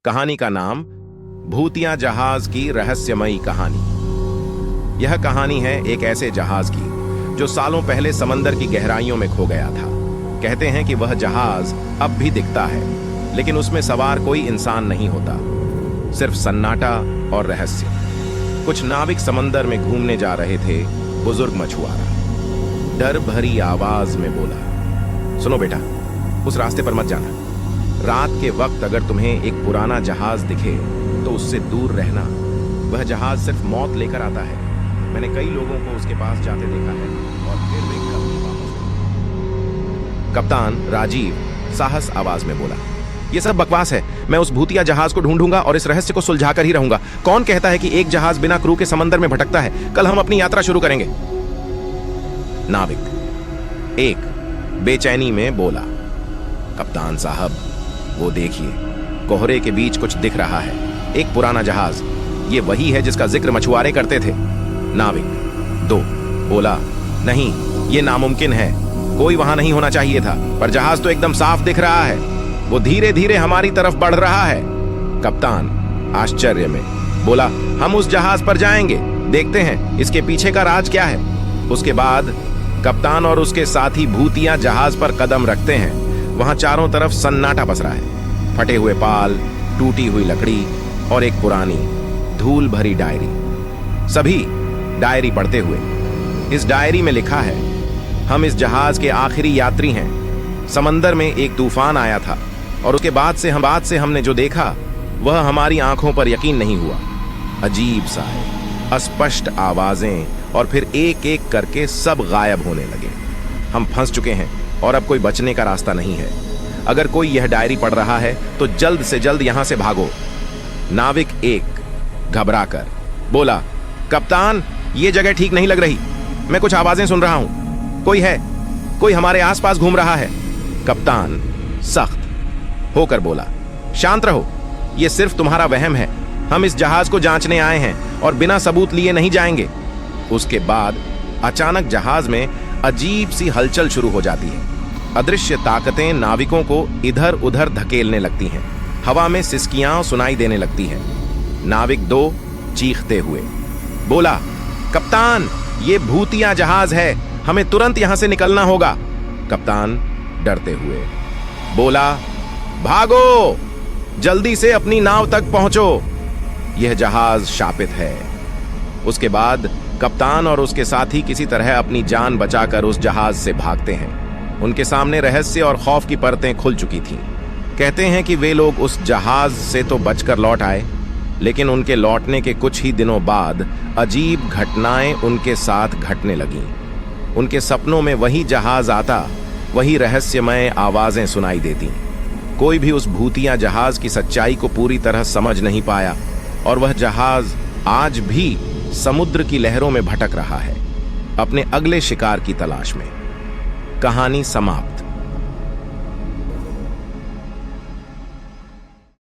कहानी का नाम भूतिया जहाज की रहस्यमयी कहानी। यह कहानी है एक ऐसे जहाज की जो सालों पहले समंदर की गहराइयों में खो गया था। कहते हैं कि वह जहाज अब भी दिखता है, लेकिन उसमें सवार कोई इंसान नहीं होता, सिर्फ सन्नाटा और रहस्य। कुछ नाविक समंदर में घूमने जा रहे थे। बुजुर्ग मछुआरा डर भरी आवाज में बोला, सुनो बेटा, उस रास्ते पर मत जाना। रात के वक्त अगर तुम्हें एक पुराना जहाज दिखे तो उससे दूर रहना। वह जहाज सिर्फ मौत लेकर आता है। मैंने कई लोगों को उसके पास जाते देखा है और फिर वे कभी वापस नहीं। कप्तान राजीव साहस आवाज में बोला, यह सब बकवास है। मैं उस भूतिया जहाज को ढूंढूंगा और इस रहस्य को सुलझाकर ही रहूंगा। कौन कहता है कि एक जहाज बिना क्रू के समंदर में भटकता है? कल हम अपनी यात्रा शुरू करेंगे। नाविक एक बेचैनी में बोला, कप्तान साहब, वो देखिए, कोहरे के बीच कुछ दिख रहा है। एक पुराना जहाज। ये वही है जिसका जिक्र मछुआरे करते थे। नाविक दो बोला, नहीं, ये नामुमकिन है। कोई वहां नहीं होना चाहिए था, पर जहाज तो एकदम साफ दिख रहा है। वो धीरे धीरे हमारी तरफ बढ़ रहा है। कप्तान आश्चर्य में बोला, हम उस जहाज पर जाएंगे, देखते हैं इसके पीछे का राज क्या है। उसके बाद कप्तान और उसके साथी भूतिया जहाज पर कदम रखते हैं। वहां चारों तरफ सन्नाटा पसरा है। फटे हुए पाल, टूटी हुई लकड़ी और एक पुरानी धूल भरी डायरी। सभी डायरी पढ़ते हुए। इस डायरी में लिखा है, हम इस जहाज के आखिरी यात्री हैं। समंदर में एक तूफान आया था और उसके बाद से हमने जो देखा वह हमारी आंखों पर यकीन नहीं हुआ। अजीब सा है, अस्पष्ट आवाजें, और फिर एक एक करके सब गायब होने लगे। हम फंस चुके हैं और अब कोई बचने का रास्ता नहीं है। अगर कोई यह डायरी पढ़ रहा है तो जल्द से जल्द यहां से भागो। नाविक एक घबराकर बोला, कप्तान, ये जगह ठीक नहीं लग रही। मैं कुछ आवाजें सुन रहा हूं। कोई है, कोई हमारे आसपास घूम रहा है। कप्तान सख्त होकर बोला, शांत रहो, यह सिर्फ तुम्हारा वहम है। हम इस जहाज को जांचने आए हैं और बिना सबूत लिए नहीं जाएंगे। उसके बाद अचानक जहाज में अजीब सी हलचल शुरू हो जाती है। अदृश्य ताकतें नाविकों को इधर उधर धकेलने लगती हैं। हवा में सिसकियां सुनाई देने लगती हैं। नाविक दो चीखते हुए बोला, कप्तान, ये भूतिया जहाज है, हमें तुरंत यहां से निकलना होगा। कप्तान डरते हुए बोला, भागो, जल्दी से अपनी नाव तक पहुंचो, यह जहाज शापित है। उसके बाद कप्तान और उसके साथी किसी तरह अपनी जान बचाकर उस जहाज से भागते हैं। उनके सामने रहस्य और खौफ की परतें खुल चुकी थीं। कहते हैं कि वे लोग उस जहाज से तो बचकर लौट आए, लेकिन उनके लौटने के कुछ ही दिनों बाद अजीब घटनाएं उनके साथ घटने लगीं। उनके सपनों में वही जहाज आता, वही रहस्यमय आवाजें सुनाई देती। कोई भी उस भूतिया जहाज की सच्चाई को पूरी तरह समझ नहीं पाया और वह जहाज आज भी समुद्र की लहरों में भटक रहा है, अपने अगले शिकार की तलाश में। कहानी समाप्त।